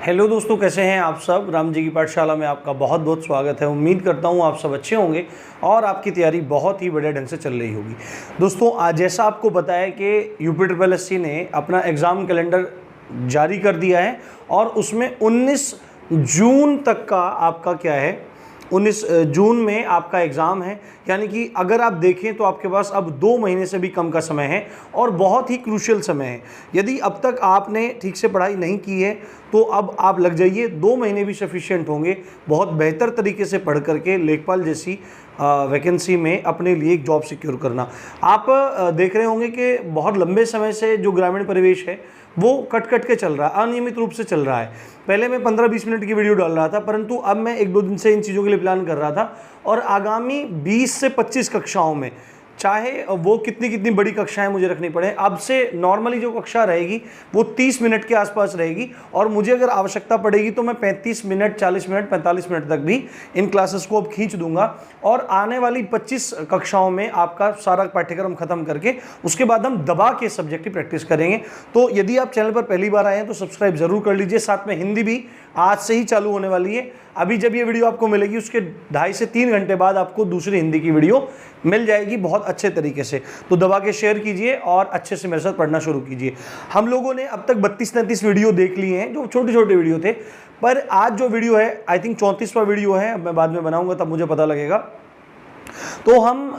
Hello दोस्तों, कैसे हैं आप सब। राम जी की पाठशाला में आपका बहुत बहुत स्वागत है। उम्मीद करता हूं आप सब अच्छे होंगे और आपकी तैयारी बहुत ही बढ़िया ढंग से चल रही होगी। दोस्तों, आज जैसा आपको पता है कि UPSSC ने अपना एग्ज़ाम कैलेंडर जारी कर दिया है और उसमें 19 जून तक का आपका क्या है, 19 जून में आपका एग्ज़ाम है। यानी कि अगर आप देखें तो आपके पास अब 2 महीने से भी कम का समय है और बहुत ही क्रूशियल समय है। यदि अब तक आपने ठीक से पढ़ाई नहीं की है तो अब आप लग जाइए, 2 महीने भी सफिशिएंट होंगे बहुत बेहतर तरीके से पढ़ करके लेखपाल जैसी वैकेंसी में अपने लिए एक जॉब सिक्योर करना। आप देख रहे होंगे कि बहुत लंबे समय से जो ग्रामीण परिवेश है वो कट के चल रहा है, अनियमित रूप से चल रहा है। पहले मैं 15-20 मिनट की वीडियो डाल रहा था, परंतु अब मैं 1-2 दिन से इन चीज़ों के लिए प्लान कर रहा था और आगामी 20 से 25 कक्षाओं में, चाहे वो कितनी बड़ी कक्षाएं मुझे रखनी पड़े, अब से नॉर्मली जो कक्षा रहेगी वो 30 मिनट के आसपास रहेगी और मुझे अगर आवश्यकता पड़ेगी तो मैं 35 मिनट, 40 मिनट, 45 मिनट तक भी इन क्लासेस को अब खींच दूंगा और आने वाली 25 कक्षाओं में आपका सारा पाठ्यक्रम खत्म करके उसके बाद हम दबा के सब्जेक्ट की प्रैक्टिस करेंगे। तो यदि आप चैनल पर पहली बार आए हैं तो सब्सक्राइब जरूर कर लीजिए। साथ में हिंदी भी आज से ही चालू होने वाली है। अभी जब ये वीडियो आपको मिलेगी उसके 2.5 से 3 घंटे बाद आपको दूसरी हिंदी की वीडियो मिल जाएगी बहुत अच्छे तरीके से। तो दबा के शेयर कीजिए और अच्छे से मेरे साथ पढ़ना शुरू कीजिए। हम लोगों ने अब तक 32-33 वीडियो देख लिए हैं जो छोटे वीडियो थे, पर आज जो वीडियो है आई थिंक 34वां वीडियो है। अब मैं बाद में बनाऊंगा तब मुझे पता लगेगा। तो हम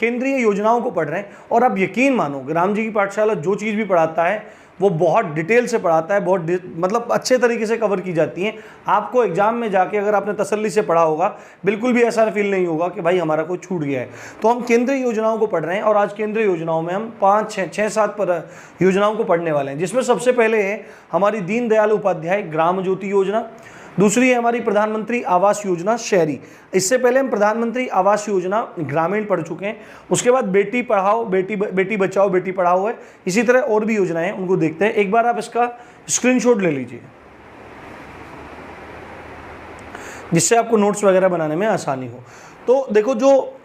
केंद्रीय योजनाओं को पढ़ रहे हैं और आप यकीन मानो राम जी की पाठशाला जो चीज़ भी पढ़ाता है वो बहुत डिटेल से पढ़ाता है, बहुत मतलब अच्छे तरीके से कवर की जाती हैं। आपको एग्जाम में जाके अगर आपने तसल्ली से पढ़ा होगा बिल्कुल भी ऐसा फील नहीं होगा कि भाई हमारा कोई छूट गया है। तो हम केंद्रीय योजनाओं को पढ़ रहे हैं और आज केंद्रीय योजनाओं में हम 5-6-7 योजनाओं को पढ़ने वाले हैं, जिसमें सबसे पहले है हमारी दीनदयाल उपाध्याय ग्राम ज्योति योजना। दूसरी है हमारी प्रधानमंत्री आवास योजना शहरी। इससे पहले हम प्रधानमंत्री आवास योजना ग्रामीण पढ़ चुके हैं। उसके बाद बेटी पढ़ाओ बेटी बचाओ बेटी पढ़ाओ है। इसी तरह और भी योजनाएं हैं, उनको देखते हैं। एक बार आप इसका स्क्रीनशॉट ले लीजिए जिससे आपको नोट्स वगैरह बनाने में आसानी हो। तो देखो, जो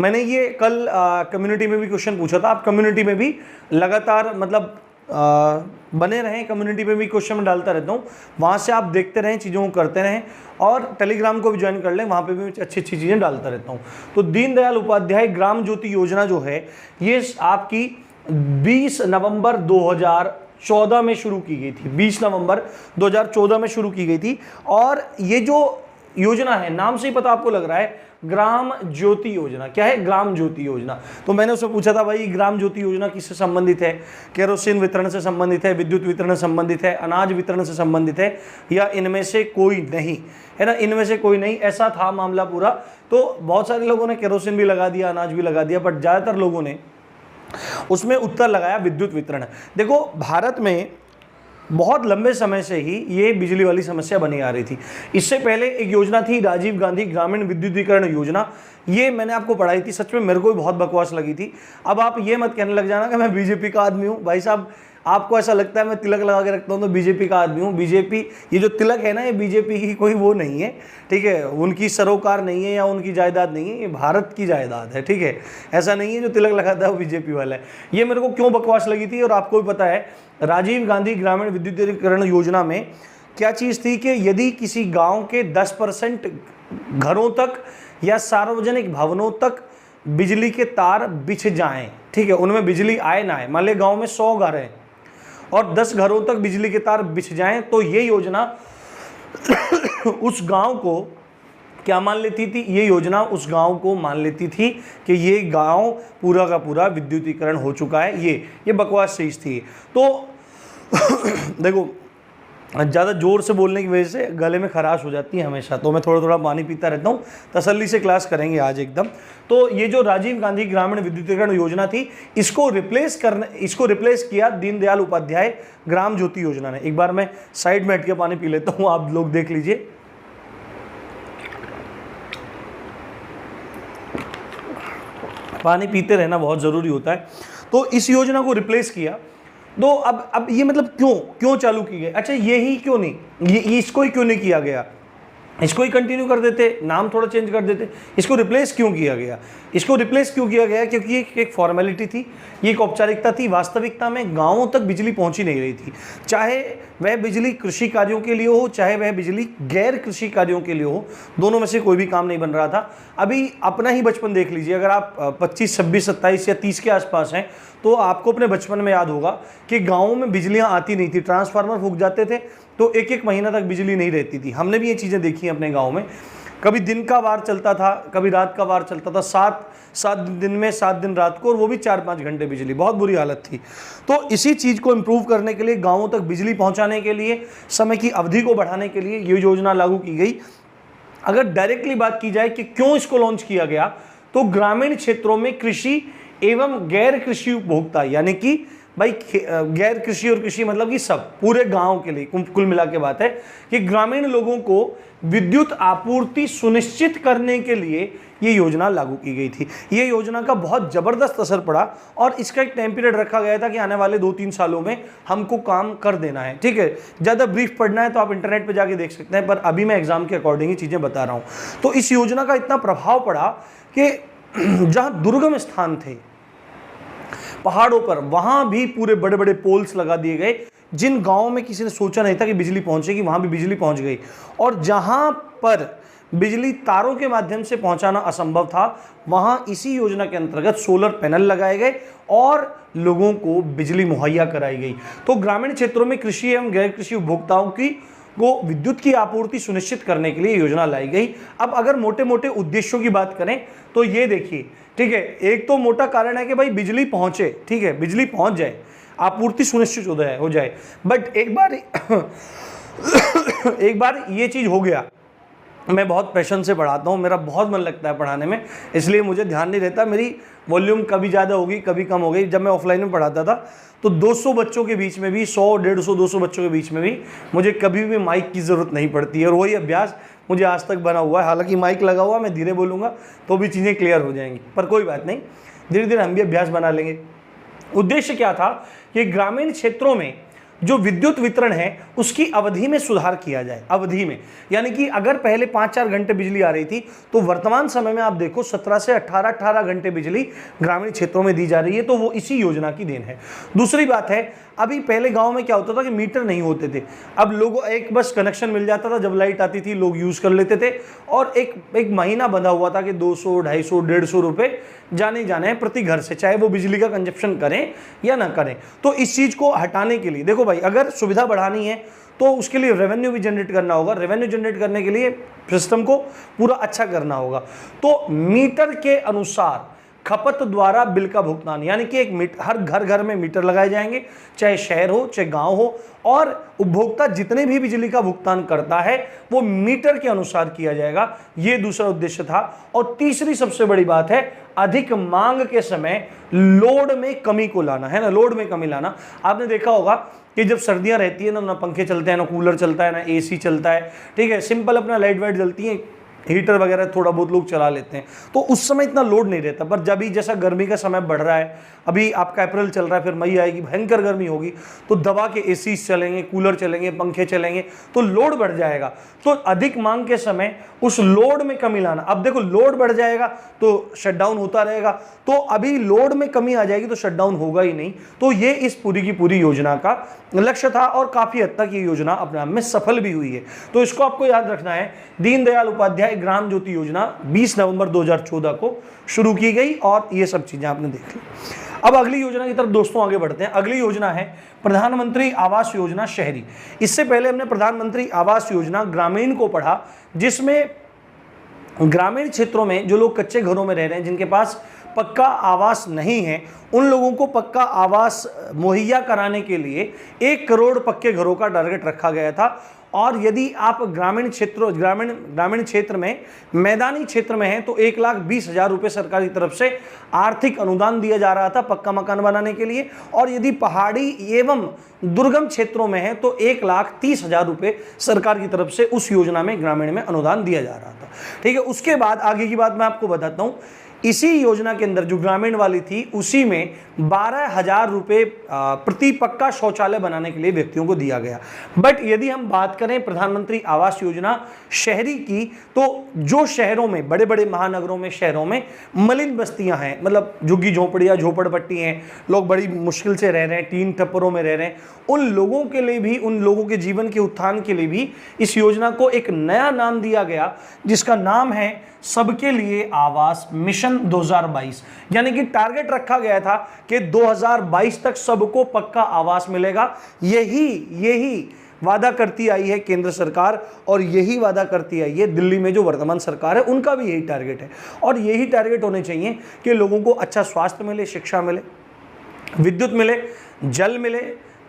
मैंने ये कल कम्युनिटी में भी क्वेश्चन पूछा था, आप कम्युनिटी में भी लगातार मतलब बने रहें। कम्युनिटी में भी क्वेश्चन में डालता रहता हूँ, वहाँ से आप देखते रहें, चीज़ों को करते रहें और टेलीग्राम को भी ज्वाइन कर लें, वहाँ पे भी अच्छी चीज़ें डालता रहता हूँ। तो दीनदयाल उपाध्याय ग्राम ज्योति योजना जो है ये आपकी 20 नवंबर 2014 में शुरू की गई थी। 20 नवंबर 2014 में शुरू की गई थी और ये जो योजना है, नाम से ही पता आपको लग रहा है ग्राम ज्योति योजना। क्या है? ग्राम ज्योति योजना। तो मैंने उससे पूछा था भाई ग्राम ज्योति योजना किससे संबंधित है? केरोसिन वितरण से संबंधित है, विद्युत वितरण से संबंधित है, अनाज वितरण से संबंधित है, या इनमें से कोई नहीं है ना? इनमें से कोई नहीं, ऐसा था मामला पूरा। तो बहुत सारे लोगों ने केरोसिन भी लगा दिया, अनाज भी लगा दिया, बट ज़्यादातर लोगों ने उसमें उत्तर लगाया विद्युत वितरण। देखो, भारत में बहुत लंबे समय से ही ये बिजली वाली समस्या बनी आ रही थी। इससे पहले एक योजना थी राजीव गांधी ग्रामीण विद्युतीकरण योजना। ये मैंने आपको पढ़ाई थी, सच में मेरे को भी बहुत बकवास लगी थी। अब आप ये मत कहने लग जाना कि मैं बीजेपी का आदमी हूँ। भाई साहब, आपको ऐसा लगता है मैं तिलक लगा के रखता हूँ तो बीजेपी का आदमी हूँ। बीजेपी, ये जो तिलक है ना, ये बीजेपी की कोई वो नहीं है, ठीक है? उनकी सरोकार नहीं है या उनकी जायदाद नहीं है, ये भारत की जायदाद है, ठीक है? ऐसा नहीं है जो तिलक लगाता है वो बीजेपी वाला है। ये मेरे को क्यों बकवास लगी थी, और आपको भी पता है राजीव गांधी ग्रामीण विद्युतीकरण योजना में क्या चीज़ थी कि यदि किसी गाँव के 10% घरों तक या सार्वजनिक भवनों तक बिजली के तार बिछ जाएं, ठीक है, उनमें बिजली आए ना आए, मान लिया गाँव में 100 घर हैं और 10 घरों तक बिजली के तार बिछ जाएं, तो ये योजना उस गांव को क्या मान लेती थी? ये योजना उस गांव को मान लेती थी कि ये गांव पूरा का पूरा विद्युतीकरण हो चुका है। ये बकवास चीज़ थी। तो देखो, ज़्यादा ज़ोर से बोलने की वजह से गले में खराश हो जाती है हमेशा, तो मैं थोड़ा पानी पीता रहता हूँ। तसल्ली से क्लास करेंगे आज एकदम। तो ये जो राजीव गांधी ग्रामीण विद्युतीकरण योजना थी, इसको रिप्लेस किया दीनदयाल उपाध्याय ग्राम ज्योति योजना ने। एक बार मैं साइड में हट के पानी पी लेता हूँ, आप लोग देख लीजिए। पानी पीते रहना बहुत ज़रूरी होता है। तो इस योजना को रिप्लेस किया। तो अब ये मतलब क्यों चालू की गई? अच्छा, ये ही क्यों नहीं, ये इसको ही क्यों नहीं किया गया? इसको ही कंटिन्यू कर देते, नाम थोड़ा चेंज कर देते। इसको रिप्लेस क्यों किया गया? इसको रिप्लेस क्यों किया गया? क्योंकि ये एक फॉर्मेलिटी थी, ये एक औपचारिकता थी। वास्तविकता में गांवों तक बिजली पहुंच ही नहीं रही थी, चाहे वह बिजली कृषि कार्यों के लिए हो, चाहे वह बिजली गैर कृषि कार्यों के लिए हो, दोनों में से कोई भी काम नहीं बन रहा था। अभी अपना ही बचपन देख लीजिए, अगर आप 25, 26, 27 या 30 के आसपास हैं तो आपको अपने बचपन में याद होगा कि गाँवों में बिजलियाँ आती नहीं थी, ट्रांसफार्मर फूक जाते थे तो एक एक महीना तक बिजली नहीं रहती थी। हमने भी ये चीज़ें देखी हैं अपने गांव में। कभी दिन का वार चलता था, कभी रात का वार चलता था, 7 दिन में 7 दिन रात को, और वो भी 4-5 घंटे बिजली, बहुत बुरी हालत थी। तो इसी चीज़ को इम्प्रूव करने के लिए, गाँवों तक बिजली पहुँचाने के लिए, समय की अवधि को बढ़ाने के लिए ये योजना लागू की गई। अगर डायरेक्टली बात की जाए कि क्यों इसको लॉन्च किया गया, तो ग्रामीण क्षेत्रों में कृषि एवं गैर कृषि उपभोक्ता, यानी कि भाई गैर कृषि और कृषि मतलब कि सब, पूरे गांव के लिए कुल मिला के बात है कि ग्रामीण लोगों को विद्युत आपूर्ति सुनिश्चित करने के लिए ये योजना लागू की गई थी। ये योजना का बहुत ज़बरदस्त असर पड़ा और इसका एक टाइम पीरियड रखा गया था कि आने वाले 2-3 सालों में हमको काम कर देना है। ठीक है, ज़्यादा ब्रीफ पढ़ना है तो आप इंटरनेट पर जाके देख सकते हैं, पर अभी मैं एग्जाम के अकॉर्डिंग ही चीज़ें बता रहा हूँ। तो इस योजना का इतना प्रभाव पड़ा कि जहाँ दुर्गम स्थान थे पहाड़ों पर, वहां भी पूरे बड़े बड़े पोल्स लगा दिए गए। जिन गांवों में किसी ने सोचा नहीं था कि बिजली पहुंचेगी, वहां भी बिजली पहुंच गई। और जहां पर बिजली तारों के माध्यम से पहुंचाना असंभव था, वहां इसी योजना के अंतर्गत सोलर पैनल लगाए गए और लोगों को बिजली मुहैया कराई गई। तो ग्रामीण क्षेत्रों में कृषि एवं गैर कृषि उपभोक्ताओं को विद्युत की आपूर्ति सुनिश्चित करने के लिए योजना लाई गई। अब अगर मोटे मोटे उद्देश्यों की बात करें तो ये देखिए, ठीक है, एक तो मोटा कारण है कि भाई बिजली पहुंचे, ठीक है, बिजली पहुंच जाए, आपूर्ति सुनिश्चित हो जाए। बट एक बार ये चीज हो गया, मैं बहुत पैशन से पढ़ाता हूँ, मेरा बहुत मन लगता है पढ़ाने में, इसलिए मुझे ध्यान नहीं रहता, मेरी वॉल्यूम कभी ज़्यादा होगी कभी कम हो गई। जब मैं ऑफलाइन में पढ़ाता था तो 200 बच्चों के बीच में भी, 100, 150, 200 बच्चों के बीच में भी मुझे कभी भी माइक की ज़रूरत नहीं पड़ती है, और वही अभ्यास मुझे आज तक बना हुआ है। हालांकि माइक लगा हुआ, मैं धीरे बोलूँगा तो भी चीज़ें क्लियर हो जाएंगी, पर कोई बात नहीं, धीरे धीरे हम भी अभ्यास बना लेंगे। उद्देश्य क्या था कि ग्रामीण क्षेत्रों में जो विद्युत वितरण है उसकी अवधि में सुधार किया जाए। अवधि में यानी कि अगर पहले 5-4 घंटे बिजली आ रही थी तो वर्तमान समय में आप देखो 17 से 18 घंटे बिजली ग्रामीण क्षेत्रों में दी जा रही है, तो वो इसी योजना की देन है। दूसरी बात है, अभी पहले गांव में क्या होता था कि मीटर नहीं होते थे, अब लोगों एक बस कनेक्शन मिल जाता था, जब लाइट आती थी लोग यूज़ कर लेते थे, और एक महीना बंधा हुआ था कि 200, 250, 150 रुपये जाने हैं प्रति घर से, चाहे वो बिजली का कंजप्शन करें या ना करें। तो इस चीज़ को हटाने के लिए देखो भाई, अगर सुविधा बढ़ानी है तो उसके लिए रेवेन्यू भी जनरेट करना होगा, रेवेन्यू जनरेट करने के लिए सिस्टम को पूरा अच्छा करना होगा। तो मीटर के अनुसार खपत द्वारा बिल का भुगतान, यानी कि एक हर घर में मीटर लगाए जाएंगे, चाहे शहर हो चाहे गांव हो, और उपभोक्ता जितने भी बिजली का भुगतान करता है वो मीटर के अनुसार किया जाएगा। ये दूसरा उद्देश्य था। और तीसरी सबसे बड़ी बात है, अधिक मांग के समय लोड में कमी को लाना, है ना, लोड में कमी लाना। आपने देखा होगा कि जब सर्दियां रहती है ना पंखे चलते हैं, ना कूलर चलता है, ना एसी चलता है, ठीक है, सिंपल अपना लाइट वाइट जलती है, हीटर वगैरह थोड़ा बहुत लोग चला लेते हैं, तो उस समय इतना लोड नहीं रहता। पर जब ही जैसा गर्मी का समय बढ़ रहा है, अभी आपका अप्रैल चल रहा है, फिर मई आएगी, भयंकर गर्मी होगी, तो दबा के एसी चलेंगे, कूलर चलेंगे, पंखे चलेंगे, तो लोड बढ़ जाएगा। तो अधिक मांग के समय उस लोड में कमी लाना। अब देखो लोड बढ़ जाएगा तो शटडाउन होता रहेगा, तो अभी लोड में कमी आ जाएगी तो शटडाउन होगा ही नहीं। तो ये इस पूरी की पूरी योजना का लक्ष्य था, और काफ़ी हद तक ये योजना अपने आप में सफल भी हुई है। तो इसको आपको याद रखना है, दीनदयाल उपाध्याय ग्राम ज्योति योजना 20 नवंबर 2014 को शुरू की गई, और ये सब चीज़ें आपने देख ली। अब अगली योजना की तरफ दोस्तों आगे बढ़ते हैं। अगली योजना है प्रधानमंत्री आवास योजना शहरी। इससे पहले हमने प्रधानमंत्री आवास योजना ग्रामीण को पढ़ा, जिसमें ग्रामीण क्षेत्रों में जो लोग कच्चे घरों में रह रहे हैं, जिनके पास पक्का आवास नहीं है, उन लोगों को पक्का आवास मुहैया कराने के लिए 1 करोड़ पक्के घरों का टारगेट रखा गया था। और यदि आप ग्रामीण क्षेत्र में मैदानी क्षेत्र में हैं तो 1,20,000 रुपये सरकार की तरफ से आर्थिक अनुदान दिया जा रहा था पक्का मकान बनाने के लिए। और यदि पहाड़ी एवं दुर्गम क्षेत्रों में है तो 1,30,000 रुपये सरकार की तरफ से उस योजना में ग्रामीण में अनुदान दिया जा रहा था। ठीक है, उसके बाद आगे की बात मैं आपको बताता हूँ। इसी योजना के अंदर जो ग्रामीण वाली थी उसी में 12,000 रुपये प्रति पक्का शौचालय बनाने के लिए व्यक्तियों को दिया गया। बट यदि हम बात करें प्रधानमंत्री आवास योजना शहरी की, तो जो शहरों में, बड़े बड़े महानगरों में, शहरों में मलिन बस्तियां हैं, मतलब झुग्गी झोपड़ियां, झोपड़पट्टी हैं, लोग बड़ी मुश्किल से रह रहे हैं, टीन टप्परों में रह रहे हैं, उन लोगों के लिए भी, उन लोगों के जीवन के उत्थान के लिए भी इस योजना को एक नया नाम दिया गया, जिसका नाम है सबके लिए आवास मिशन 2022। यानी कि टारगेट रखा गया था कि 2022 तक सबको पक्का आवास मिलेगा। यही वादा करती आई है केंद्र सरकार, और यही वादा करती आई है दिल्ली में जो वर्तमान सरकार है, उनका भी यही टारगेट है। और यही टारगेट होने चाहिए कि लोगों को अच्छा स्वास्थ्य मिले, शिक्षा मिले, विद्युत मिले, जल मिले,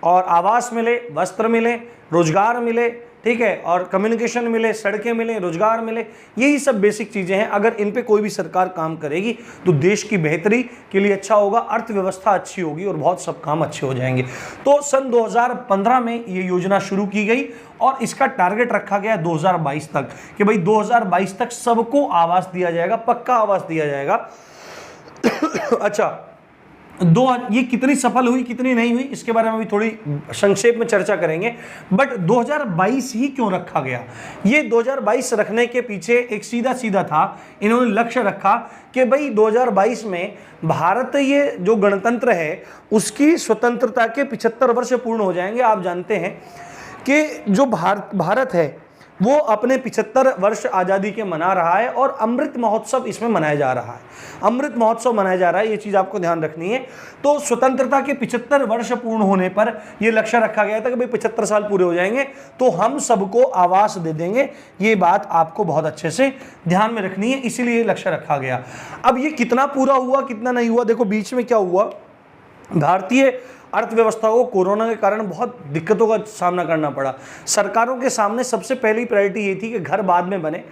और आवास मिले, वस्त्र मिले, रोजगार मिले, ठीक है, और कम्युनिकेशन मिले, सड़कें मिले, रोजगार मिले। यही सब बेसिक चीज़ें हैं। अगर इन पे कोई भी सरकार काम करेगी तो देश की बेहतरी के लिए अच्छा होगा, अर्थव्यवस्था अच्छी होगी और बहुत सब काम अच्छे हो जाएंगे। तो सन 2015 में ये योजना शुरू की गई और इसका टारगेट रखा गया 2022 तक कि भाई 2022 तक सबको आवास दिया जाएगा, पक्का आवास दिया जाएगा। अच्छा, ये कितनी सफल हुई, कितनी नहीं हुई, इसके बारे में भी थोड़ी संक्षेप में चर्चा करेंगे। बट 2022 ही क्यों रखा गया? ये 2022 रखने के पीछे एक सीधा था, इन्होंने लक्ष्य रखा कि भाई 2022 में भारत, ये जो गणतंत्र है उसकी स्वतंत्रता के 75 वर्ष पूर्ण हो जाएंगे। आप जानते हैं कि जो भारत है वो अपने 75 वर्ष आज़ादी के मना रहा है और अमृत महोत्सव इसमें मनाया जा रहा है। अमृत महोत्सव मनाया जा रहा है, ये चीज़ आपको ध्यान रखनी है। तो स्वतंत्रता के 75 वर्ष पूर्ण होने पर यह लक्ष्य रखा गया था कि भाई 75 साल पूरे हो जाएंगे तो हम सबको आवास दे देंगे। ये बात आपको बहुत अच्छे से ध्यान में रखनी है, इसीलिए लक्ष्य रखा गया। अब ये कितना पूरा हुआ, कितना नहीं हुआ, देखो बीच में क्या हुआ, भारतीय अर्थव्यवस्था को कोरोना के कारण बहुत दिक्कतों का सामना करना पड़ा। सरकारों के सामने सबसे पहली प्रायोरिटी ये थी कि घर बाद में बने,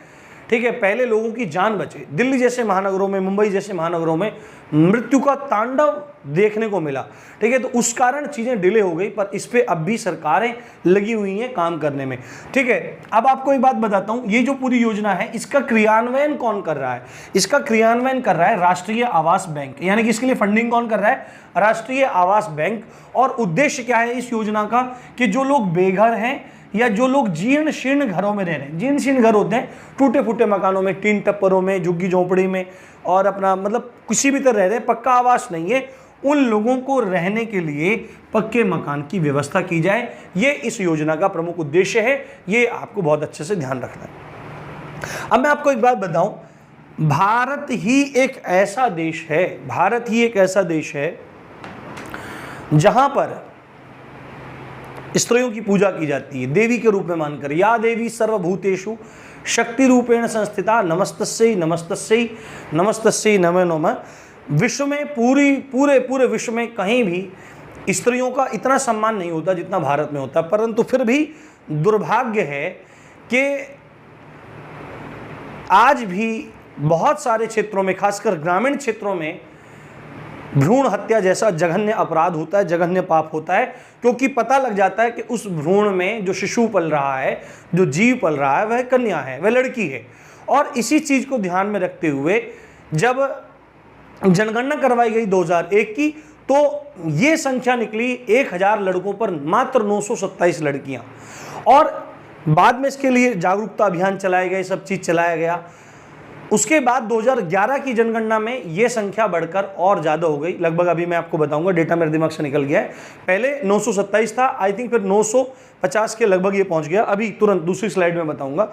ठीक है, पहले लोगों की जान बचे। दिल्ली जैसे महानगरों में, मुंबई जैसे महानगरों में मृत्यु का तांडव देखने को मिला, ठीक है, तो उस कारण चीज़ें डिले हो गई। पर इस पे अब भी सरकारें लगी हुई हैं काम करने में, ठीक है। अब आपको एक बात बताता हूँ, ये जो पूरी योजना है इसका क्रियान्वयन कौन कर रहा है? इसका क्रियान्वयन कर रहा है राष्ट्रीय आवास बैंक, यानी कि इसके लिए फंडिंग कौन कर रहा है? राष्ट्रीय आवास बैंक। और उद्देश्य क्या है इस योजना का कि जो लोग बेघर हैं या जो लोग जीर्ण शीर्ण घरों में रह रहे हैं, जीर्ण शीर्ण घर होते हैं टूटे फूटे मकानों में, टीन टप्परों में, झुग्गी झोंपड़ी में, और अपना मतलब किसी भी तरह रह रहे हैं, पक्का आवास नहीं है, उन लोगों को रहने के लिए पक्के मकान की व्यवस्था की जाए। ये इस योजना का प्रमुख उद्देश्य है, ये आपको बहुत अच्छे से ध्यान रखना है। अब मैं आपको एक बात बताऊं, भारत ही एक ऐसा देश है जहां पर स्त्रियों की पूजा की जाती है देवी के रूप में मानकर। या देवी सर्वभूतेषु शक्ति रूपेण संस्थिता नमस्तस्यै नमस्तस्यै नमस्तस्यै नमो नमः। विश्व में पूरे विश्व में कहीं भी स्त्रियों का इतना सम्मान नहीं होता जितना भारत में होता, परंतु फिर भी दुर्भाग्य है कि आज भी बहुत सारे क्षेत्रों में, खासकर ग्रामीण क्षेत्रों में, भ्रूण हत्या जैसा जघन्य अपराध होता है, जघन्य पाप होता है, क्योंकि पता लग जाता है कि उस भ्रूण में जो शिशु पल रहा है, जो जीव पल रहा है, वह कन्या है, वह लड़की है। और इसी चीज को ध्यान में रखते हुए जब जनगणना करवाई गई 2001 की, तो ये संख्या निकली 1000 लड़कों पर मात्र 927 लड़कियां। और बाद में इसके लिए जागरूकता अभियान चलाए गए, सब चीज चलाया गया। उसके बाद 2011 की जनगणना में ये संख्या बढ़कर और ज़्यादा हो गई, लगभग अभी मैं आपको बताऊंगा, डेटा मेरे दिमाग से निकल गया है। पहले 927 था, आई थिंक फिर 950 के लगभग ये पहुंच गया, अभी तुरंत दूसरी स्लाइड में बताऊंगा।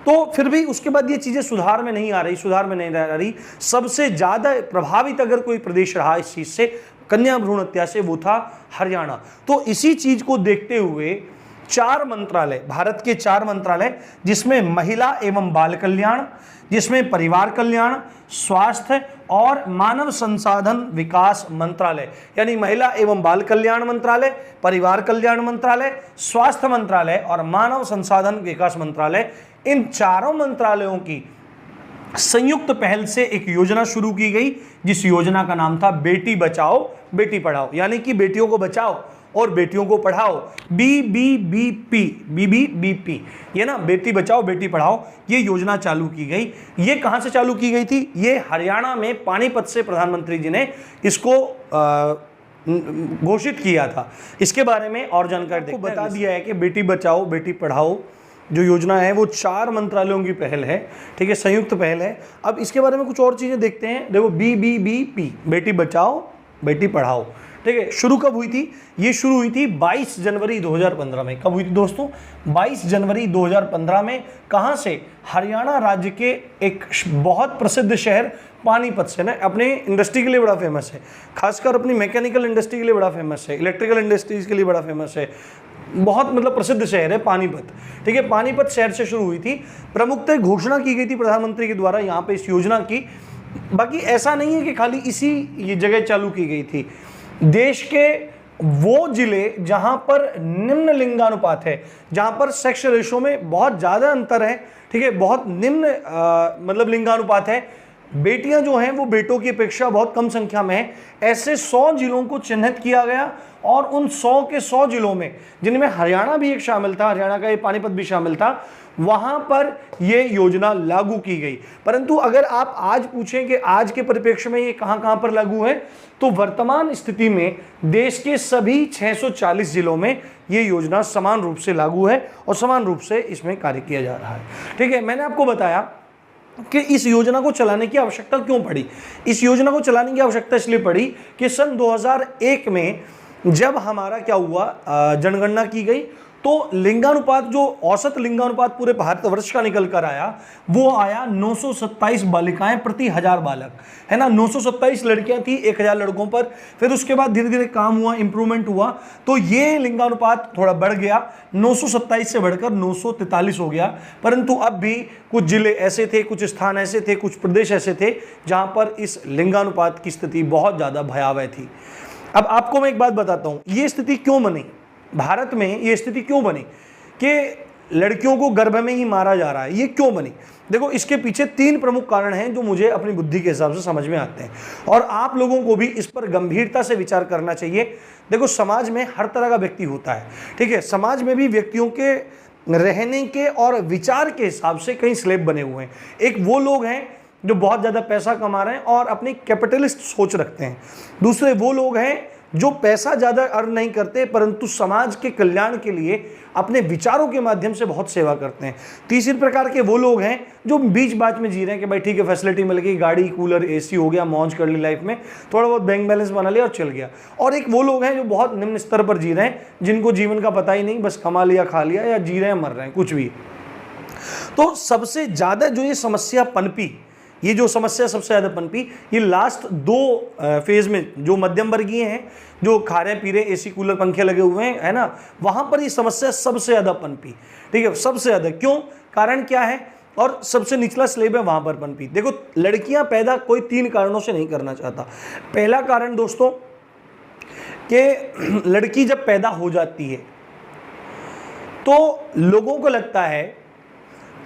तो फिर भी उसके बाद ये चीज़ें सुधार में नहीं आ रही। सबसे ज़्यादा प्रभावित अगर कोई प्रदेश रहा इस चीज़ से, कन्या भ्रूण हत्या से, वो था हरियाणा। तो इसी चीज़ को देखते हुए 4 मंत्रालय, भारत के 4 मंत्रालय, जिसमें महिला एवं बाल कल्याण, जिसमें परिवार कल्याण, स्वास्थ्य और मानव संसाधन विकास मंत्रालय, यानी महिला एवं बाल कल्याण मंत्रालय, परिवार कल्याण मंत्रालय, स्वास्थ्य मंत्रालय और मानव संसाधन विकास मंत्रालय, इन चारों मंत्रालयों की संयुक्त पहल से एक योजना शुरू की गई, जिस योजना का नाम था बेटी बचाओ बेटी पढ़ाओ। यानी कि बेटियों को बचाओ और बेटियों को पढ़ाओ, BBBP, BBBP, ये ना बेटी बचाओ बेटी पढ़ाओ, ये योजना चालू की गई। ये कहाँ से चालू की गई थी? ये हरियाणा में पानीपत से प्रधानमंत्री जी ने इसको घोषित किया था। इसके बारे में और जानकारी देखते हैं। बता दिया है कि बेटी बचाओ बेटी पढ़ाओ जो योजना है वो 4 मंत्रालयों की पहल है, ठीक है, संयुक्त पहल है। अब इसके बारे में कुछ और चीज़ें देखते हैं। देखो BBBP, बेटी बचाओ बेटी पढ़ाओ, ठीक है, शुरू कब हुई थी? ये शुरू हुई थी 22 जनवरी 2015 में। कब हुई थी दोस्तों? 22 जनवरी 2015 में। कहाँ से? हरियाणा राज्य के एक बहुत प्रसिद्ध शहर पानीपत से ना, अपने इंडस्ट्री के लिए बड़ा फेमस है, खासकर अपनी मैकेनिकल इंडस्ट्री के लिए बड़ा फेमस है, इलेक्ट्रिकल इंडस्ट्रीज के लिए बड़ा फेमस है, बहुत मतलब प्रसिद्ध शहर है पानीपत, ठीक है। पानीपत शहर से शुरू हुई थी। प्रमुखतः घोषणा की गई थी प्रधानमंत्री के द्वारा यहाँ पे इस योजना की। बाकी ऐसा नहीं है कि खाली इसी ये जगह चालू की गई थी। देश के वो जिले जहां पर निम्न लिंगानुपात है, जहां पर सेक्स रेशो में बहुत ज़्यादा अंतर है, ठीक है, बहुत निम्न मतलब लिंगानुपात है, बेटियां जो हैं वो बेटों की अपेक्षा बहुत कम संख्या में है, ऐसे 100 जिलों को चिन्हित किया गया। और उन 100 के 100 जिलों में, जिनमें हरियाणा भी एक शामिल था, हरियाणा का ये पानीपत भी शामिल था, वहां पर ये योजना लागू की गई। परंतु अगर आप आज पूछें कि आज के परिप्रेक्ष्य में ये कहां पर लागू है, तो वर्तमान स्थिति में देश के सभी 640 जिलों में ये योजना समान रूप से लागू है और समान रूप से इसमें कार्य किया जा रहा है, ठीक है। मैंने आपको बताया कि इस योजना को चलाने की आवश्यकता क्यों पड़ी। इस योजना को चलाने की आवश्यकता इसलिए पड़ी कि सन 2001 में जब हमारा क्या हुआ, जनगणना की गई, तो लिंगानुपात, जो औसत लिंगानुपात पूरे भारतवर्ष का निकल कर आया, वो आया 927 बालिकाएं प्रति 1000 बालक, है ना। 927 लड़कियां थी 1000 लड़कों पर। फिर उसके बाद धीरे धीरे काम हुआ, इंप्रूवमेंट हुआ, तो ये लिंगानुपात थोड़ा बढ़ गया, 927 से बढ़कर 943 हो गया। परंतु अब भी कुछ जिले ऐसे थे, कुछ स्थान ऐसे थे, कुछ प्रदेश ऐसे थे जहां पर इस लिंगानुपात की स्थिति बहुत ज़्यादा भयावह थी। अब आपको मैं एक बात बताता हूँ, ये स्थिति क्यों बनी भारत में, ये स्थिति क्यों बनी कि लड़कियों को गर्भ में ही मारा जा रहा है, ये क्यों बनी? देखो, इसके पीछे 3 प्रमुख कारण हैं जो मुझे अपनी बुद्धि के हिसाब से समझ में आते हैं और आप लोगों को भी इस पर गंभीरता से विचार करना चाहिए। देखो, समाज में हर तरह का व्यक्ति होता है, ठीक है। समाज में भी व्यक्तियों के रहने के और विचार के हिसाब से कई स्लैब बने हुए हैं। एक वो लोग हैं जो बहुत ज़्यादा पैसा कमा रहे हैं और अपनी कैपिटलिस्ट सोच रखते हैं। दूसरे वो लोग हैं जो पैसा ज़्यादा अर्न नहीं करते परंतु समाज के कल्याण के लिए अपने विचारों के माध्यम से बहुत सेवा करते हैं। तीसरे प्रकार के वो लोग हैं जो बीच बात में जी रहे हैं कि भाई ठीक है, फैसिलिटी मिल गई, गाड़ी कूलर एसी हो गया, मौज कर ली लाइफ में, थोड़ा बहुत बैंक बैलेंस बना लिया और चल गया। और एक वो लोग हैं जो बहुत निम्न स्तर पर जी रहे हैं, जिनको जीवन का पता ही नहीं, बस कमा लिया खा लिया, या जी रहे हैं मर रहे हैं, कुछ भी। तो सबसे ज़्यादा जो ये समस्या पनपी, ये जो समस्या सबसे ज़्यादा पनपी, ये लास्ट 2 फेज में, जो मध्यम वर्गीय हैं, जो खा रहे पी रहे, एसी कूलर पंखे लगे हुए हैं, है ना, वहाँ पर ये समस्या सबसे ज़्यादा पनपी, ठीक है, सबसे ज़्यादा। क्यों? कारण क्या है? और सबसे निचला स्लेब है वहाँ पर पनपी। देखो, लड़कियाँ पैदा कोई 3 कारणों से नहीं करना चाहता। पहला कारण दोस्तों कि लड़की जब पैदा हो जाती है तो लोगों को लगता है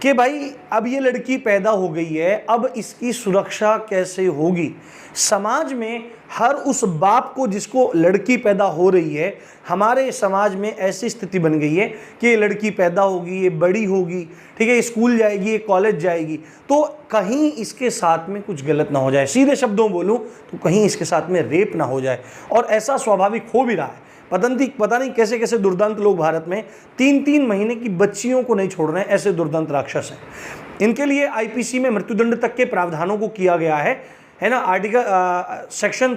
कि भाई अब ये लड़की पैदा हो गई है, अब इसकी सुरक्षा कैसे होगी। समाज में हर उस बाप को जिसको लड़की पैदा हो रही है, हमारे समाज में ऐसी स्थिति बन गई है कि ये लड़की पैदा होगी, ये बड़ी होगी, ठीक है, स्कूल जाएगी, ये कॉलेज जाएगी, तो कहीं इसके साथ में कुछ गलत ना हो जाए। सीधे शब्दों में बोलूँ तो कहीं इसके साथ में रेप ना हो जाए। और ऐसा स्वाभाविक हो भी रहा है। पता नहीं कैसे कैसे दुर्दांत लोग भारत में 3-3 महीने की बच्चियों को नहीं छोड़ रहे हैं, ऐसे दुर्दांत राक्षस हैं। इनके लिए आईपीसी में मृत्युदंड तक के प्रावधानों को किया गया है ना। आर्टिकल सेक्शन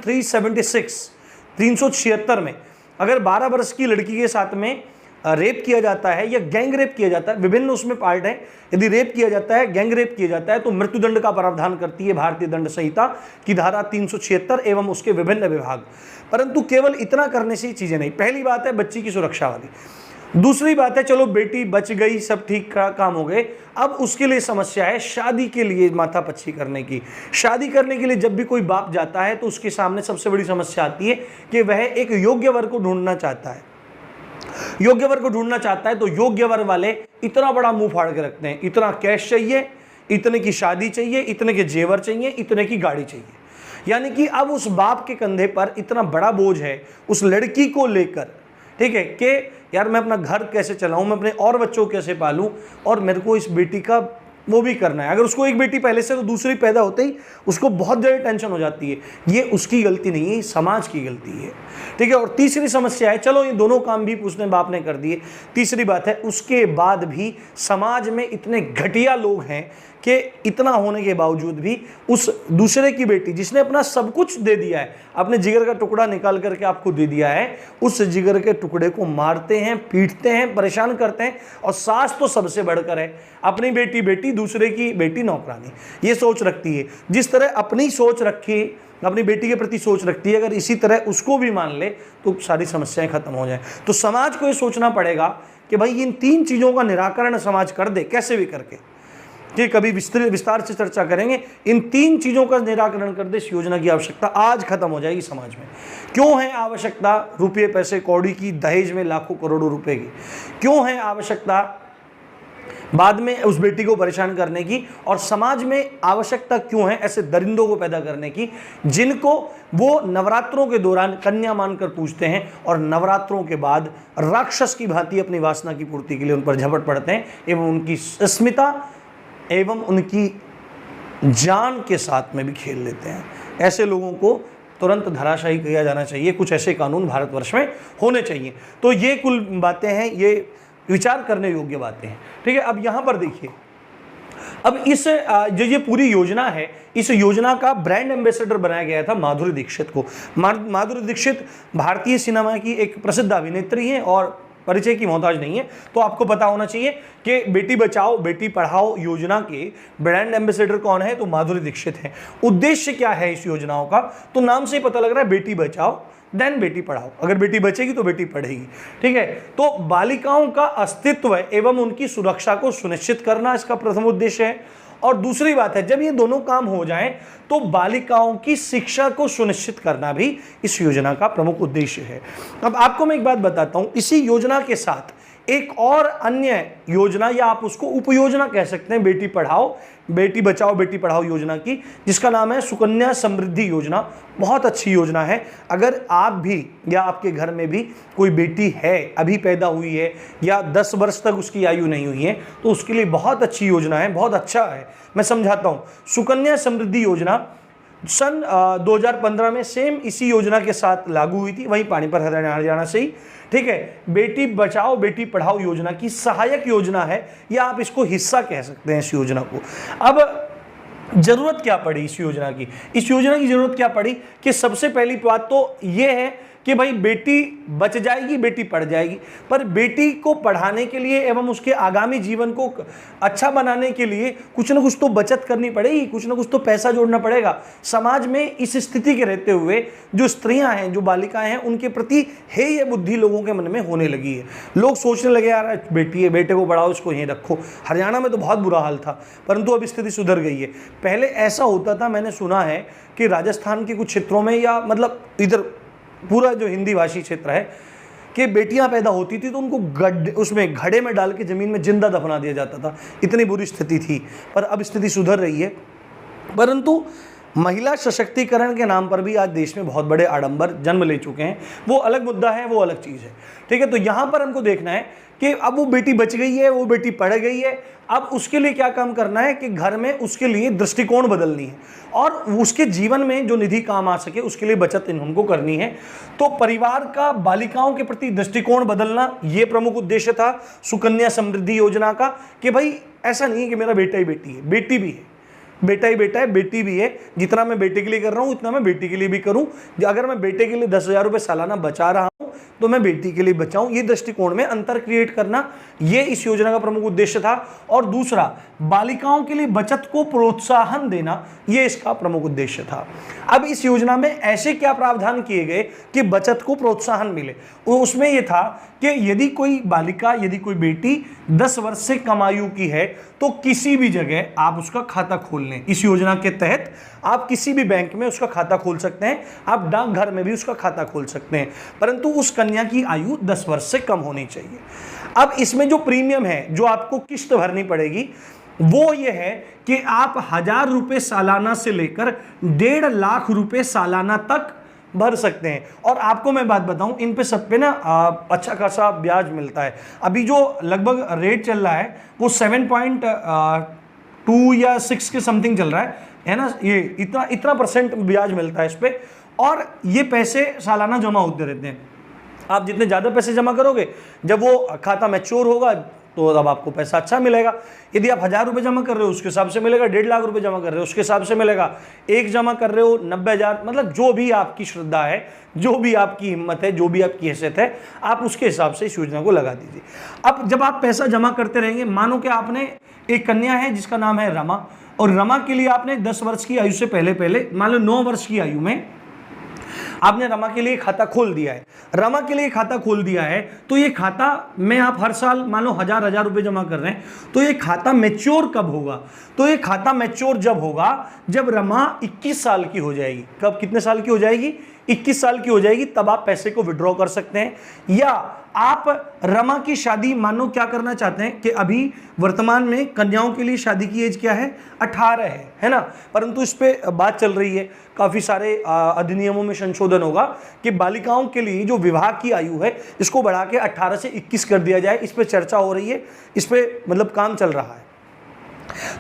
376 में अगर 12 वर्ष की लड़की के साथ में रेप किया जाता है या गैंग रेप किया जाता है, विभिन्न उसमें पार्ट हैं, यदि रेप किया जाता है, गैंग रेप किया जाता है, तो मृत्युदंड का प्रावधान करती है भारतीय दंड संहिता की धारा 376 एवं उसके विभिन्न विभाग। परंतु केवल इतना करने से ही चीज़ें नहीं। पहली बात है बच्ची की सुरक्षा वाली, दूसरी बात है चलो बेटी बच गई, सब ठीक काम हो गए। अब उसके लिए समस्या है शादी के लिए माथापच्ची करने की। शादी करने के लिए जब भी कोई बाप जाता है तो उसके सामने सबसे बड़ी समस्या आती है कि वह एक योग्य वर को ढूंढना चाहता है। योग्य वर को ढूंढना चाहता है तो योग्य वर वाले इतना बड़ा मुंह फाड़ के रखते हैं, इतना कैश चाहिए, इतने की शादी चाहिए, इतने के जेवर चाहिए, इतने की गाड़ी चाहिए। यानी कि अब उस बाप के कंधे पर इतना बड़ा बोझ है उस लड़की को लेकर, ठीक है, कि यार मैं अपना घर कैसे चलाऊं, मैं अपने और बच्चों को कैसे पालूं, और मेरे को इस बेटी का वो भी करना है। अगर उसको एक बेटी पहले से तो दूसरी पैदा होते ही उसको बहुत ज़्यादा टेंशन हो जाती है। ये उसकी गलती नहीं है, समाज की गलती है, ठीक है। और तीसरी समस्या है, चलो ये दोनों काम भी उसने बाप ने कर दिए, तीसरी बात है उसके बाद भी समाज में इतने घटिया लोग हैं कि इतना होने के बावजूद भी उस दूसरे की बेटी जिसने अपना सब कुछ दे दिया है, अपने जिगर का टुकड़ा निकाल करके आपको दे दिया है, उस जिगर के टुकड़े को मारते हैं, पीटते हैं, परेशान करते हैं। और सास तो सबसे बढ़कर है, अपनी बेटी बेटी, दूसरे की बेटी नौकरानी, ये सोच रखती है। जिस तरह अपनी सोच रखी, अपनी बेटी के प्रति सोच रखती है, अगर इसी तरह उसको भी मान ले तो सारी समस्याएं खत्म हो जाएं। तो समाज को ये सोचना पड़ेगा कि भाई इन 3 चीज़ों का निराकरण समाज कर दे, कैसे भी करके, कि कभी विस्तार से चर्चा करेंगे। इन 3 चीज़ों का निराकरण कर दे, इस योजना की आवश्यकता आज खत्म हो जाएगी समाज में। क्यों है आवश्यकता रुपये पैसे कौड़ी की, दहेज में लाखों करोड़ों रुपए की? क्यों है आवश्यकता बाद में उस बेटी को परेशान करने की? और समाज में आवश्यकता क्यों है ऐसे दरिंदों को पैदा करने की, जिनको वो नवरात्रों के दौरान कन्या मानकर पूजते हैं और नवरात्रों के बाद राक्षस की भांति अपनी वासना की पूर्ति के लिए उन पर झपट पड़ते हैं एवं उनकी अस्मिता एवं उनकी जान के साथ में भी खेल लेते हैं। ऐसे लोगों को तुरंत धराशायी किया जाना चाहिए। कुछ ऐसे कानून भारतवर्ष में होने चाहिए। तो ये कुल बातें हैं, ये विचार करने योग्य बातें हैं, ठीक है। अब यहाँ पर देखिए, अब इस जो ये पूरी योजना है, इस योजना का ब्रांड एम्बेसडर बनाया गया था माधुरी दीक्षित को। माधुरी दीक्षित भारतीय सिनेमा की एक प्रसिद्ध अभिनेत्री हैं और परिचय की मोहताज नहीं है। तो आपको पता होना चाहिए कि बेटी बचाओ बेटी पढ़ाओ योजना के ब्रांड एम्बेसडर कौन है, तो माधुरी दीक्षित है। उद्देश्य क्या है इस योजनाओं का, तो नाम से ही पता लग रहा है, बेटी बचाओ देन बेटी पढ़ाओ। अगर बेटी बचेगी तो बेटी पढ़ेगी, ठीक है। तो बालिकाओं का अस्तित्व एवं उनकी सुरक्षा को सुनिश्चित करना इसका प्रथम उद्देश्य है। और दूसरी बात है, जब ये दोनों काम हो जाएं तो बालिकाओं की शिक्षा को सुनिश्चित करना भी इस योजना का प्रमुख उद्देश्य है। अब आपको मैं एक बात बताता हूं, इसी योजना के साथ एक और अन्य योजना, या आप उसको उपयोजना कह सकते हैं, बेटी पढ़ाओ बेटी बचाओ बेटी पढ़ाओ योजना की, जिसका नाम है सुकन्या समृद्धि योजना। बहुत अच्छी योजना है। अगर आप भी या आपके घर में भी कोई बेटी है, अभी पैदा हुई है या 10 वर्ष तक उसकी आयु नहीं हुई है, तो उसके लिए बहुत अच्छी योजना है, बहुत अच्छा है। मैं समझाता हूँ। सुकन्या समृद्धि योजना सन 2015 में सेम इसी योजना के साथ लागू हुई थी, वहीं पानीपत हरियाणा से ही, ठीक है। बेटी बचाओ बेटी पढ़ाओ योजना की सहायक योजना है, या आप इसको हिस्सा कह सकते हैं इस योजना को। अब जरूरत क्या पड़ी इस योजना की? इस योजना की जरूरत क्या पड़ी कि सबसे पहली बात तो ये है कि भाई बेटी बच जाएगी, बेटी पढ़ जाएगी, पर बेटी को पढ़ाने के लिए एवं उसके आगामी जीवन को अच्छा बनाने के लिए कुछ ना कुछ तो बचत करनी पड़ेगी, कुछ ना कुछ तो पैसा जोड़ना पड़ेगा। समाज में इस स्थिति के रहते हुए जो स्त्रियां हैं, जो बालिकाएं हैं, उनके प्रति है ये बुद्धि लोगों के मन में होने लगी है। लोग सोचने लगे यार बेटी है, बेटे को पढ़ाओ, इसको यहीं रखो। हरियाणा में तो बहुत बुरा हाल था, परंतु अब स्थिति सुधर गई है। पहले ऐसा होता था, मैंने सुना है कि राजस्थान के कुछ क्षेत्रों में, या मतलब इधर पूरा जो हिंदी भाषी क्षेत्र है, कि बेटियां पैदा होती थी तो उनको उसमें घड़े में डाल के ज़मीन में जिंदा दफना दिया जाता था। इतनी बुरी स्थिति थी, पर अब स्थिति सुधर रही है। परंतु महिला सशक्तिकरण के नाम पर भी आज देश में बहुत बड़े आडंबर जन्म ले चुके हैं। वो अलग मुद्दा है, वो अलग चीज़ है, ठीक है। तो यहाँ पर हमको देखना है कि अब वो बेटी बच गई है, वो बेटी पढ़ गई है, अब उसके लिए क्या काम करना है कि घर में उसके लिए दृष्टिकोण बदलनी है और उसके जीवन में जो निधि काम आ सके उसके लिए बचत उनको करनी है। तो परिवार का बालिकाओं के प्रति दृष्टिकोण बदलना, ये प्रमुख उद्देश्य था सुकन्या समृद्धि योजना का, कि भाई ऐसा नहीं है कि मेरा बेटा ही बेटी है, बेटी भी है, बेटा ही बेटा है, बेटी भी है। जितना मैं बेटे के लिए कर रहा हूँ उतना मैं बेटी के लिए भी करूँ। अगर मैं बेटे के लिए 10,000 रुपये सालाना बचा रहा हूँ तो मैं बेटी के लिए बचाऊं। ये दृष्टिकोण में अंतर क्रिएट करना, ये इस योजना का प्रमुख उद्देश्य था। और दूसरा, बालिकाओं के लिए बचत को प्रोत्साहन देना, ये इसका प्रमुख उद्देश्य था। अब इस योजना में ऐसे क्या प्रावधान किए गए कि बचत को प्रोत्साहन मिले? उसमें यह था कि यदि कोई बालिका, यदि कोई बेटी 10 वर्ष से कम आयु की है तो किसी भी जगह आप उसका खाता खोल लें। इस योजना के तहत आप किसी भी बैंक में उसका खाता खोल सकते हैं, आप डाकघर में भी उसका खाता खोल सकते हैं, परंतु उस कन्या की आयु 10 वर्ष से कम होनी चाहिए। अब इसमें जो प्रीमियम है, जो आपको किस्त भरनी पड़ेगी, वो ये है कि आप 1,000 रुपये सालाना से लेकर 1.5 लाख रुपये सालाना तक भर सकते हैं। और आपको मैं बात बताऊं, इन पे सब पे ना अच्छा खासा ब्याज मिलता है। अभी जो लगभग रेट चल रहा है वो 7.2 या 6 के समथिंग चल रहा है ना। ये इतना परसेंट ब्याज मिलता है इस पे, और ये पैसे सालाना जमा होते रहते हैं। आप जितने ज़्यादा पैसे जमा करोगे, जब वो खाता मैच्योर होगा तो अब आपको पैसा अच्छा मिलेगा। यदि आप 1000 रुपये जमा कर रहे हो उसके हिसाब से मिलेगा, 1.5 लाख रुपए जमा कर रहे हो उसके हिसाब से मिलेगा, एक जमा कर रहे हो 90,000, मतलब जो भी आपकी श्रद्धा है, जो भी आपकी हिम्मत है, जो भी आपकी हैसियत है, आप उसके हिसाब से इस योजना को लगा दीजिए। अब जब आप पैसा जमा करते रहेंगे, मानो कि आपने एक कन्या है जिसका नाम है रमा, और रमा के लिए आपने 10 वर्ष की आयु से पहले मान लो 9 वर्ष की आयु में आपने रमा के लिए खाता खोल दिया है। रमा के लिए खाता खोल दिया है तो ये खाता में आप हर साल मान लो 1000 रुपए जमा कर रहे हैं, तो ये खाता मैच्योर कब होगा? तो ये खाता मैच्योर जब होगा जब रमा 21 साल की हो जाएगी। कब, कितने साल की हो जाएगी? 21 साल की हो जाएगी, तब आप पैसे को विड्रॉ कर सकते हैं। या आप रमा की शादी, मानो क्या करना चाहते हैं कि अभी वर्तमान में कन्याओं के लिए शादी की एज क्या है? 18 है ना, परंतु इस पे बात चल रही है, काफ़ी सारे अधिनियमों में संशोधन होगा कि बालिकाओं के लिए जो विवाह की आयु है इसको बढ़ा के 18 से 21 कर दिया जाए। इस पे चर्चा हो रही है, इस पे मतलब काम चल रहा है।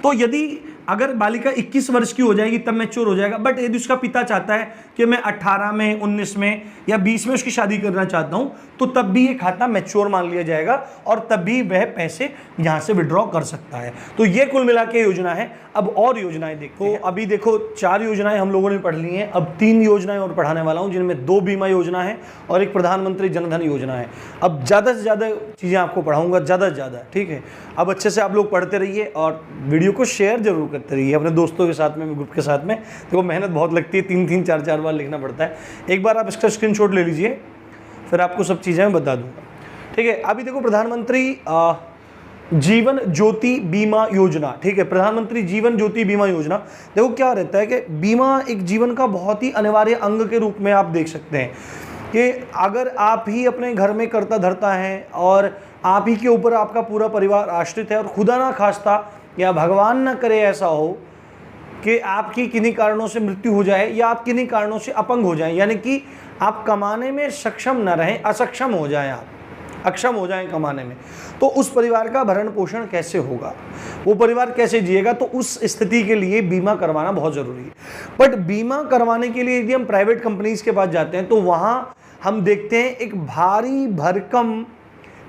तो यदि अगर बालिका 21 वर्ष की हो जाएगी तब मैच्योर हो जाएगा, बट यदि उसका पिता चाहता है कि मैं 18 में, 19 में या 20 में उसकी शादी करना चाहता हूं, तो तब भी ये खाता मैच्योर मान लिया जाएगा और तब भी वह पैसे यहां से विड्रॉ कर सकता है। तो ये कुल मिला के योजना है। अब और योजनाएं देखो, अभी देखो 4 योजनाएं हम लोगों ने पढ़ ली हैं, अब 3 योजनाएं और पढ़ाने वाला हूं, जिनमें 2 बीमा योजना है और एक प्रधानमंत्री जनधन योजना है। अब ज़्यादा से ज़्यादा चीज़ें आपको पढ़ाऊँगा, ज़्यादा से ज़्यादा, ठीक है। अब अच्छे से आप लोग पढ़ते रहिए और वीडियो को शेयर जरूर करते रहिए अपने दोस्तों के साथ में, ग्रुप के साथ में। देखो मेहनत बहुत लगती है, 3-3, 4-4 बार लिखना पड़ता है। एक बार आप इसका स्क्रीनशॉट ले लीजिए, फिर आपको सब चीज़ें मैं बता दूंगा, ठीक है। अभी देखो प्रधानमंत्री जीवन ज्योति बीमा योजना, ठीक है, प्रधानमंत्री जीवन ज्योति बीमा योजना। देखो क्या रहता है कि बीमा एक जीवन का बहुत ही अनिवार्य अंग के रूप में आप देख सकते हैं कि अगर आप ही अपने घर में करता धरता है और आप ही के ऊपर आपका पूरा परिवार आश्रित है और खुदा ना खास्ता या भगवान ना करे ऐसा हो कि आपकी किन्हीं कारणों से मृत्यु हो जाए या आप किन्हीं कारणों से अपंग हो जाएं, यानी कि आप कमाने में सक्षम न रहें, असक्षम हो जाएं, आप अक्षम हो जाएं कमाने में, तो उस परिवार का भरण पोषण कैसे होगा, वो परिवार कैसे जिएगा? तो उस स्थिति के लिए बीमा करवाना बहुत ज़रूरी है। बट बीमा करवाने के लिए यदि हम प्राइवेट कंपनीज के पास जाते हैं तो वहाँ हम देखते हैं एक भारी भरकम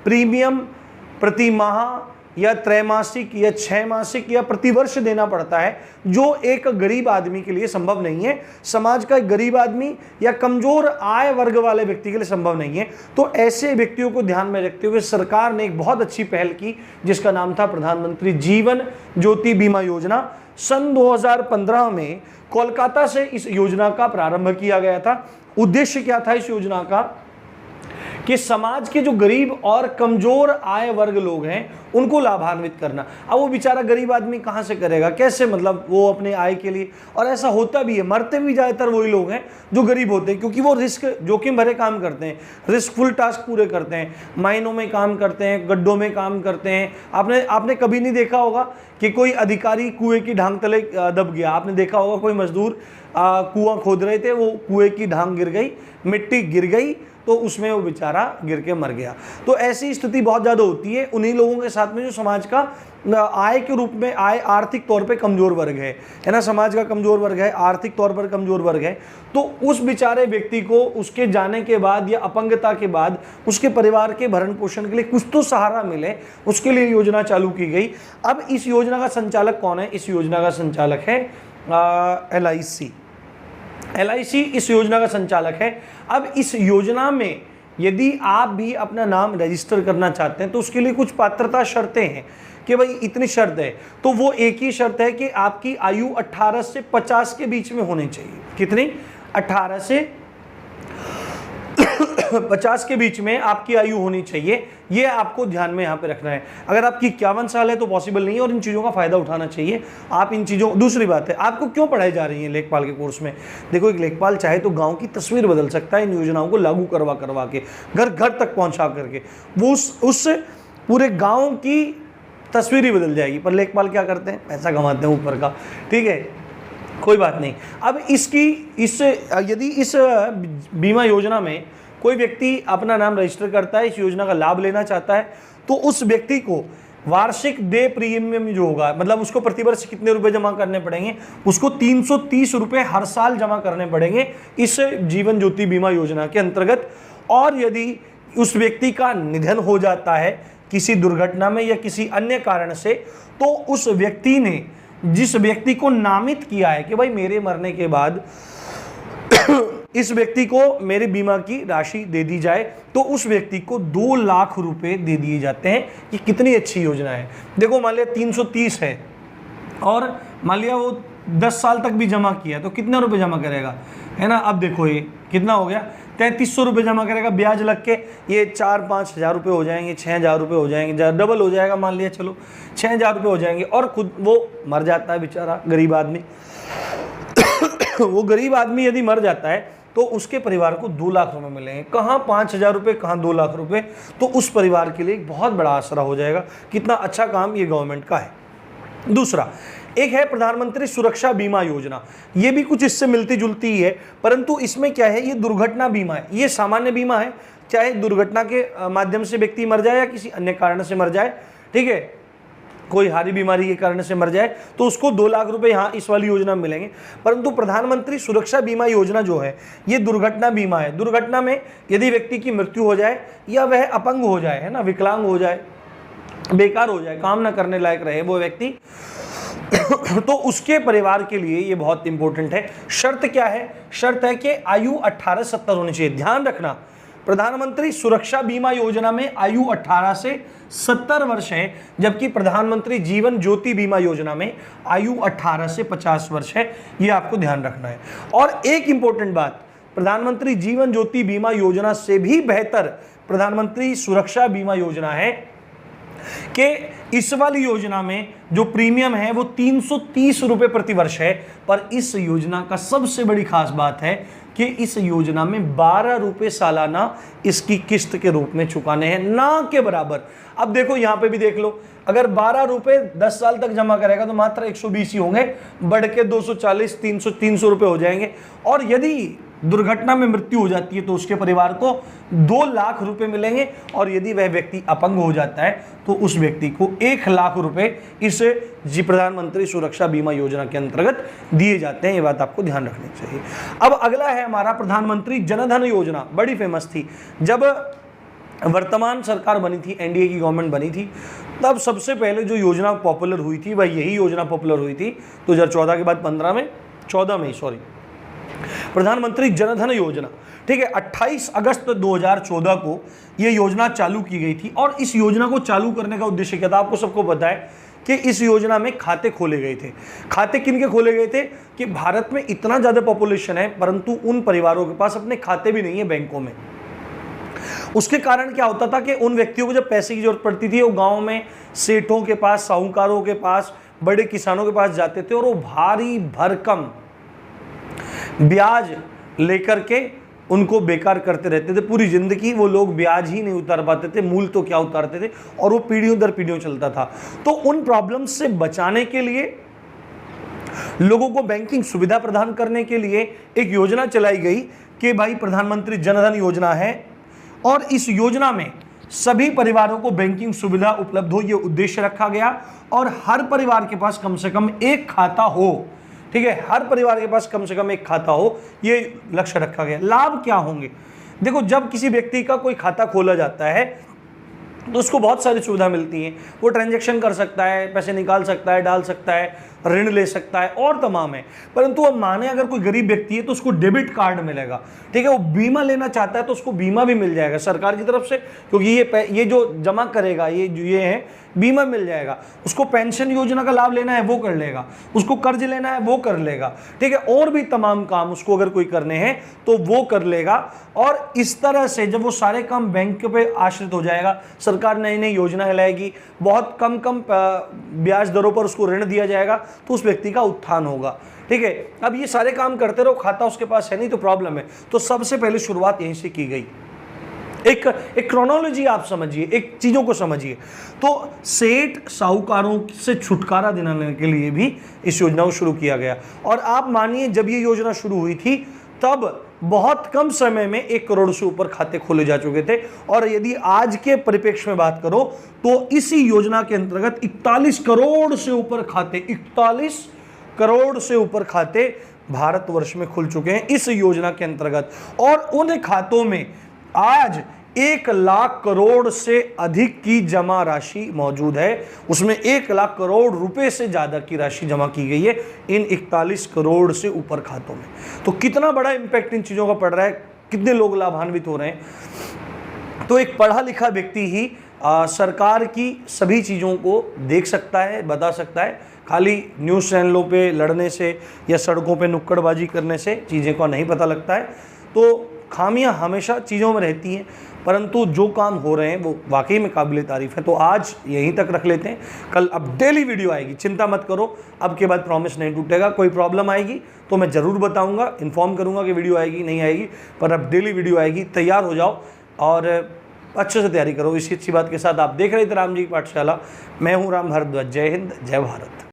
प्रीमियम प्रति माह या त्रैमासिक या 6 मासिक या प्रतिवर्ष देना पड़ता है, जो एक गरीब आदमी के लिए संभव नहीं है, समाज का एक गरीब आदमी या कमजोर आय वर्ग वाले व्यक्ति के लिए संभव नहीं है। तो ऐसे व्यक्तियों को ध्यान में रखते हुए सरकार ने एक बहुत अच्छी पहल की जिसका नाम था प्रधानमंत्री जीवन ज्योति बीमा योजना। सन 2015 में कोलकाता से इस योजना का प्रारंभ किया गया था। उद्देश्य क्या था इस योजना का कि समाज के जो गरीब और कमजोर आय वर्ग लोग हैं उनको लाभान्वित करना। अब वो बेचारा गरीब आदमी कहाँ से करेगा, कैसे, मतलब वो अपने आय के लिए, और ऐसा होता भी है, मरते भी ज़्यादातर वही लोग हैं जो गरीब होते हैं, क्योंकि वो रिस्क जोखिम भरे काम करते हैं, रिस्कफुल टास्क पूरे करते हैं, माइनों में काम करते हैं, गड्ढों में काम करते हैं। आपने कभी नहीं देखा होगा कि कोई अधिकारी कुएं की ढांग तले दब गया। आपने देखा होगा कोई मजदूर कुआं खोद रहे थे, वो कुएं की ढांग गिर गई, मिट्टी गिर गई, तो उसमें वो बेचारा गिर के मर गया। तो ऐसी स्थिति बहुत ज़्यादा होती है उन्हीं लोगों के साथ में जो समाज का आय के रूप में, आय आर्थिक तौर पे कमज़ोर वर्ग है ना, समाज का कमज़ोर वर्ग है, आर्थिक तौर पर कमज़ोर वर्ग है। तो उस बेचारे व्यक्ति को उसके जाने के बाद या अपंगता के बाद उसके परिवार के भरण पोषण के लिए कुछ तो सहारा मिले, उसके लिए योजना चालू की गई। अब इस योजना का संचालक कौन है? इस योजना का संचालक है LIC इस योजना का संचालक है। अब इस योजना में यदि आप भी अपना नाम रजिस्टर करना चाहते हैं तो उसके लिए कुछ पात्रता शर्तें हैं कि भाई इतनी शर्त है। तो वो एक ही शर्त है कि आपकी आयु 18 से 50 के बीच में होनी चाहिए। कितनी? 18 से 50 के बीच में आपकी आयु होनी चाहिए। ये आपको ध्यान में यहाँ पे रखना है। अगर आपकी 51 साल है तो पॉसिबल नहीं है और इन चीज़ों का फायदा उठाना चाहिए आप इन चीज़ों। दूसरी बात है, आपको क्यों पढ़ाई जा रही है लेखपाल के कोर्स में? देखो, एक लेखपाल चाहे तो गांव की तस्वीर बदल सकता है इन योजनाओं को लागू करवा के, घर घर तक पहुँचा करके वो उस पूरे गाँव की तस्वीर ही बदल जाएगी। पर लेखपाल क्या करते हैं? पैसा कमाते हैं ऊपर का, ठीक है। कोई बात नहीं। अब यदि इस बीमा योजना में कोई व्यक्ति अपना नाम रजिस्टर करता है, इस योजना का लाभ लेना चाहता है, तो उस व्यक्ति को वार्षिक देय प्रीमियम जो होगा, मतलब उसको प्रतिवर्ष कितने रुपए जमा करने पड़ेंगे, उसको 330 रुपए हर साल जमा करने पड़ेंगे इस जीवन ज्योति बीमा योजना के अंतर्गत। और यदि उस व्यक्ति का निधन हो जाता है किसी दुर्घटना में या किसी अन्य कारण से, तो उस व्यक्ति ने जिस व्यक्ति को नामित किया है कि भाई मेरे मरने के बाद इस व्यक्ति को मेरे बीमा की राशि दे दी जाए, तो उस व्यक्ति को 2 लाख रुपए दे दिए जाते हैं। ये कितनी अच्छी योजना है। देखो मान लिया 330 है और मान लिया वो 10 साल तक भी जमा किया तो कितने रुपए जमा करेगा, है ना। अब देखो ये कितना हो गया, 3300 रुपये जमा करेगा, ब्याज लग के ये 4-5 हज़ार रुपये हो जाएंगे, 6 हज़ार रुपये हो जाएंगे, डबल हो जाएगा, मान लिया चलो 6 हज़ार रुपये हो जाएंगे। और खुद वो मर जाता है बेचारा गरीब आदमी वो गरीब आदमी यदि मर जाता है तो उसके परिवार को 2 लाख रुपए मिलेंगे। कहाँ 5 हज़ार रुपये, कहाँ 2 लाख रुपए। तो उस परिवार के लिए एक बहुत बड़ा आसरा हो जाएगा। कितना अच्छा काम ये गवर्नमेंट का है। दूसरा एक है प्रधानमंत्री सुरक्षा बीमा योजना। ये भी कुछ इससे मिलती जुलती ही है, परंतु इसमें क्या है, ये दुर्घटना बीमा है। ये सामान्य बीमा है, चाहे दुर्घटना के माध्यम से व्यक्ति मर जाए या किसी अन्य कारण से मर जाए, ठीक है, कोई हारी बीमारी के कारण से मर जाए तो उसको 2 लाख रुपए यहाँ इस वाली योजना में मिलेंगे। परंतु प्रधानमंत्री सुरक्षा बीमा योजना जो है ये दुर्घटना बीमा है। दुर्घटना में यदि व्यक्ति की मृत्यु हो जाए या वह अपंग हो जाए, है ना, विकलांग हो जाए, बेकार हो जाए, काम ना करने लायक रहे वो व्यक्ति तो उसके परिवार के लिए ये बहुत इंपॉर्टेंट है। शर्त क्या है, शर्त है कि आयु 18 से 70 होनी चाहिए। ध्यान रखना, प्रधानमंत्री सुरक्षा बीमा योजना में आयु 18 से 70 वर्ष है, जबकि प्रधानमंत्री जीवन ज्योति बीमा योजना में आयु 18 से 50 वर्ष है। ये आपको ध्यान रखना है। और एक इंपॉर्टेंट बात, प्रधानमंत्री जीवन ज्योति बीमा योजना से भी बेहतर प्रधानमंत्री सुरक्षा बीमा योजना है कि इस वाली योजना में जो प्रीमियम है वो 330 रुपए प्रति वर्ष है। पर इस योजना का सबसे बड़ी खास बात है कि इस योजना में 12 रुपए सालाना इसकी किस्त के रूप में चुकाने हैं, ना के बराबर। अब देखो यहाँ पे भी देख लो, अगर 12 रुपए 10 साल तक जमा करेगा तो मात्र 120 ही होंगे, बढ़ के 240, 300 रुपए हो जाएंगे। और यदि दुर्घटना में मृत्यु हो जाती है तो उसके परिवार को 2 लाख रुपए मिलेंगे। और यदि वह व्यक्ति अपंग हो जाता है तो उस व्यक्ति को 1 लाख रुपए इस प्रधानमंत्री सुरक्षा बीमा योजना के अंतर्गत दिए जाते हैं। ये बात आपको ध्यान रखनी चाहिए। अब अगला है हमारा प्रधानमंत्री जनधन योजना। बड़ी फेमस थी जब वर्तमान सरकार बनी थी, एनडीए की गवर्नमेंट बनी थी, तब सबसे पहले जो योजना पॉपुलर हुई थी वह यही योजना पॉपुलर हुई थी 2014 के बाद 14 में प्रधानमंत्री जनधन योजना, ठीक है। 28 अगस्त 2014 को यह योजना चालू की गई थी। और इस योजना को चालू करने का उद्देश्य क्या था, आपको सबको पता है कि इस योजना में खाते खोले गए थे। खाते किनके खोले गए थे कि भारत में इतना ज्यादा पॉपुलेशन है परंतु उन परिवारों के पास अपने खाते भी नहीं है बैंकों में। उसके कारण क्या होता था कि उन व्यक्तियों को जब पैसे की जरूरत पड़ती थी वो गांव में सेठों के पास, साहूकारों के पास, बड़े किसानों के पास जाते थे और वो भारी भरकम ब्याज लेकर के उनको बेकार करते रहते थे। पूरी जिंदगी वो लोग ब्याज ही नहीं उतार पाते थे, मूल तो क्या उतारते थे, और वो पीढ़ियों दर पीढ़ियों चलता था। तो उन प्रॉब्लम्स से बचाने के लिए, लोगों को बैंकिंग सुविधा प्रदान करने के लिए एक योजना चलाई गई कि भाई प्रधानमंत्री जनधन योजना है और इस योजना में सभी परिवारों को बैंकिंग सुविधा उपलब्ध हो, ये उद्देश्य रखा गया। और हर परिवार के पास कम से कम एक खाता हो, ठीक है, हर परिवार के पास कम से कम एक खाता हो, ये लक्ष्य रखा गया। लाभ क्या होंगे, देखो जब किसी व्यक्ति का कोई खाता खोला जाता है तो उसको बहुत सारी सुविधा मिलती हैं। वो ट्रांजैक्शन कर सकता है, पैसे निकाल सकता है, डाल सकता है, ऋण ले सकता है और तमाम है। परंतु अब माने अगर कोई गरीब व्यक्ति है तो उसको डेबिट कार्ड मिलेगा, ठीक है। वो बीमा लेना चाहता है तो उसको बीमा भी मिल जाएगा सरकार की तरफ से, क्योंकि ये जो जमा करेगा ये है बीमा मिल जाएगा। उसको पेंशन योजना का लाभ लेना है वो कर लेगा, उसको कर्ज लेना है वो कर लेगा, ठीक है। और भी तमाम काम उसको अगर कोई करने हैं तो वो कर लेगा। और इस तरह से जब वो सारे काम बैंक पे आश्रित हो जाएगा, सरकार नई नई योजनाएं लाएगी, बहुत कम ब्याज दरों पर उसको ऋण दिया जाएगा, तो उस व्यक्ति का उत्थान होगा, ठीक है। अब ये सारे काम करते रहो, खाता उसके पास है नहीं तो प्रॉब्लम है। तो सबसे पहले शुरुआत यहीं से की गई। एक क्रोनोलॉजी आप समझिए, एक चीज़ों को समझिए। तो सेठ साहूकारों से छुटकारा दिलाने के लिए भी इस योजना को शुरू किया गया। और आप मानिए जब ये योजना शुरू हुई थी तब बहुत कम समय में 1 करोड़ से ऊपर खाते खोले जा चुके थे। और यदि आज के परिप्रेक्ष्य में बात करो तो इसी योजना के अंतर्गत 41 करोड़ से ऊपर खाते, 41 करोड़ से ऊपर खाते भारतवर्ष में खुल चुके हैं इस योजना के अंतर्गत। और उन खातों में आज 1 लाख करोड़ से अधिक की जमा राशि मौजूद है। उसमें 1 लाख करोड़ रुपए से ज्यादा की राशि जमा की गई है इन 41 करोड़ से ऊपर खातों में। तो कितना बड़ा इंपैक्ट इन चीजों का पड़ रहा है, कितने लोग लाभान्वित हो रहे हैं। तो एक पढ़ा लिखा व्यक्ति ही सरकार की सभी चीज़ों को देख सकता है, बता सकता है। खाली न्यूज़ चैनलों पे लड़ने से या सड़कों पे नुक्कड़बाजी करने से चीज़ें का नहीं पता लगता है। तो खामियां हमेशा चीज़ों में रहती हैं, परंतु जो काम हो रहे हैं वो वाकई में काबिल तारीफ़ है। तो आज यहीं तक रख लेते हैं, कल अब डेली वीडियो आएगी, चिंता मत करो, अब के बाद प्रॉमिस नहीं टूटेगा। कोई प्रॉब्लम आएगी तो मैं ज़रूर बताऊंगा, इन्फॉर्म करूंगा कि वीडियो आएगी नहीं आएगी, पर अब डेली वीडियो आएगी। तैयार हो जाओ और अच्छे से तैयारी करो। इसी अच्छी बात के साथ आप देख रहे थे राम जी की पाठशाला। मैं हूँ राम भारद्वाज। जय हिंद, जय भारत।